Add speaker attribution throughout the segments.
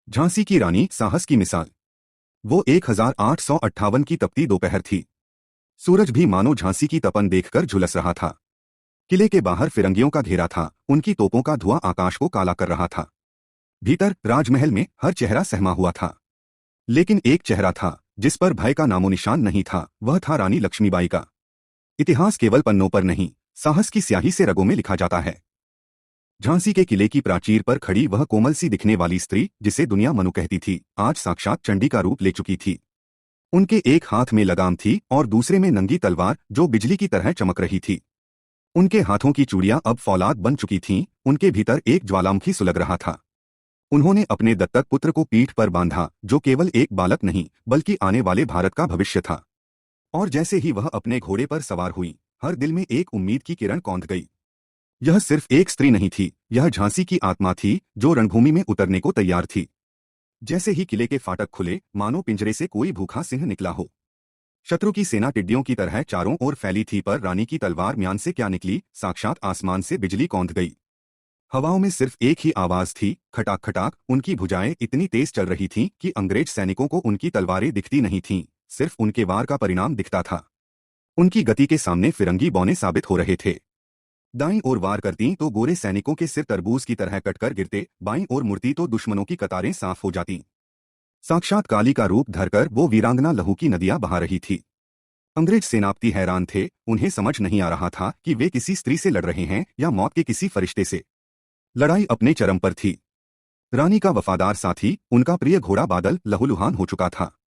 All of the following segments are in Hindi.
Speaker 1: झांसी की रानी साहस की मिसाल। वो 1858 की तपती दोपहर थी। सूरज भी मानो झांसी की तपन देखकर झुलस रहा था। किले के बाहर फिरंगियों का घेरा था, उनकी तोपों का धुआं आकाश को काला कर रहा था। भीतर राजमहल में हर चेहरा सहमा हुआ था। लेकिन एक चेहरा था जिस पर भय का नामोनिशान नहीं था, वह था रानी लक्ष्मीबाई का। इतिहास केवल पन्नों पर नहीं, साहस की स्याही से रगों में लिखा जाता है। झांसी के किले की प्राचीर पर खड़ी वह कोमल सी दिखने वाली स्त्री, जिसे दुनिया मनु कहती थी, आज साक्षात चंडी का रूप ले चुकी थी। उनके एक हाथ में लगाम थी और दूसरे में नंगी तलवार जो बिजली की तरह चमक रही थी। उनके हाथों की चूड़ियां अब फौलाद बन चुकी थीं, उनके भीतर एक ज्वालामुखी सुलग रहा था। उन्होंने अपने दत्तक पुत्र को पीठ पर बांधा, जो केवल एक बालक नहीं बल्कि आने वाले भारत का भविष्य था। और जैसे ही वह अपने घोड़े पर सवार हुई, हर दिल में एक उम्मीद की किरण कौंध गई। यह सिर्फ एक स्त्री नहीं थी, यह झांसी की आत्मा थी जो रणभूमि में उतरने को तैयार थी। जैसे ही किले के फाटक खुले, मानो पिंजरे से कोई भूखा सिंह निकला हो। शत्रु की सेना टिड्डियों की तरह चारों ओर फैली थी, पर रानी की तलवार म्यान से क्या निकली, साक्षात आसमान से बिजली कौंध गई। हवाओं में सिर्फ एक ही आवाज थी, खटाक खटाक। उनकी भुजाएं इतनी तेज चल रही थीं कि अंग्रेज सैनिकों को उनकी तलवारें दिखती नहीं थीं, सिर्फ उनके वार का परिणाम दिखता था। उनकी गति के सामने फिरंगी बौने साबित हो रहे थे। दाईं ओर वार करती तो गोरे सैनिकों के सिर तरबूज की तरह कटकर गिरते, बाईं ओर मुड़ती तो दुश्मनों की कतारें साफ हो जाती। साक्षात काली का रूप धरकर वो वीरांगना लहू की नदियां बहा रही थी। अंग्रेज सेनापति हैरान थे, उन्हें समझ नहीं आ रहा था कि वे किसी स्त्री से लड़ रहे हैं या मौत के किसी फरिश्ते से। लड़ाई अपने चरम पर थी। रानी का वफादार साथी, उनका प्रिय घोड़ा बादल, लहूलुहान हो चुका था।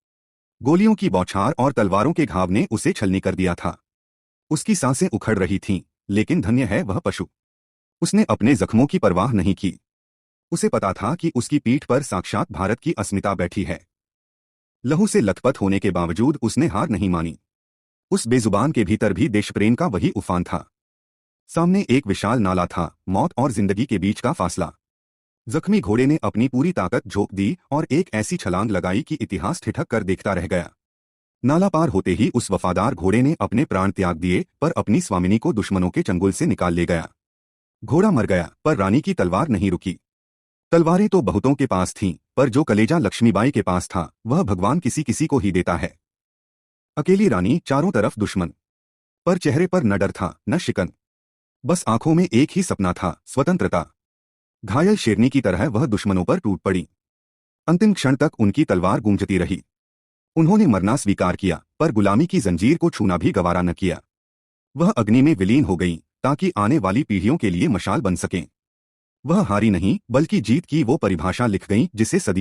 Speaker 1: गोलियों की बौछार और तलवारों के घाव ने उसे छलनी कर दिया था। उसकी सांसें उखड़ रही थीं, लेकिन धन्य है वह पशु। उसने अपने जख्मों की परवाह नहीं की। उसे पता था कि उसकी पीठ पर साक्षात भारत की अस्मिता बैठी है। लहू से लथपथ होने के बावजूद उसने हार नहीं मानी। उस बेजुबान के भीतर भी देशप्रेम का वही उफान था। सामने एक विशाल नाला था, मौत और जिंदगी के बीच का फासला। जख्मी घोड़े ने अपनी पूरी ताकत झोंक दी और एक ऐसी छलांग लगाई कि इतिहास ठिठक कर देखता रह गया। नाला पार होते ही उस वफादार घोड़े ने अपने प्राण त्याग दिए, पर अपनी स्वामिनी को दुश्मनों के चंगुल से निकाल ले गया। घोड़ा मर गया, पर रानी की तलवार नहीं रुकी। तलवारें तो बहुतों के पास थीं, पर जो कलेजा लक्ष्मीबाई के पास था, वह भगवान किसी किसी को ही देता है। अकेली रानी, चारों तरफ दुश्मन, पर चेहरे पर न डर था न शिकन। बस आंखों में एक ही सपना था, स्वतंत्रता। घायल शेरनी की तरह वह दुश्मनों पर टूट पड़ी। अंतिम क्षण तक उनकी तलवार गूंजती रही। उन्होंने मरना स्वीकार किया, पर गुलामी की जंजीर को छूना भी गवारा न किया। वह अग्नि में विलीन हो गईं, ताकि आने वाली पीढ़ियों के लिए मशाल बन सकें। वह हारी नहीं, बल्कि जीत की वो परिभाषा लिख गईं जिसे सदी